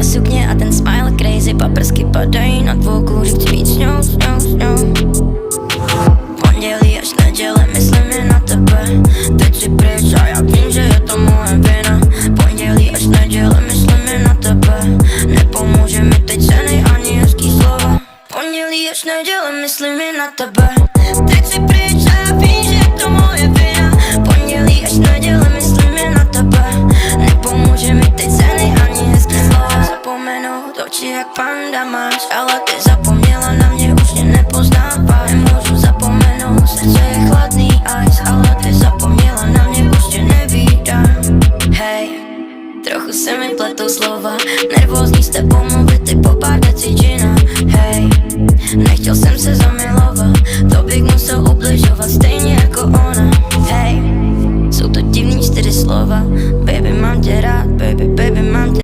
Černá sukně a ten smile crazy, paprsky padají na tvou kůži, chci být s ňou. Pondělí až neděle, myslím jen na tebe. Teď si pryč a já vím, že je to moje vina. Pondělí až neděle, myslím jen na tebe. Nepomůže mi teď ceny ani hezký slova. Pondělí až neděle, myslím jen na tebe. Teď si pryč a já vím, že je to moje vina. Pondělí až neděle, myslím jen na tebe. Nepomůže mi teď ceny ani hezký slova. Zapomenout oči jak panda máš, ale ty zapomněla na mě, už mě nepoznáváš. Nemůžu zapomenout, srdce je chladný ice, ale ty zapomněla na mě, už tě nevídám. Hej, trochu se mi pletou slova, nervózní s tebou mluvit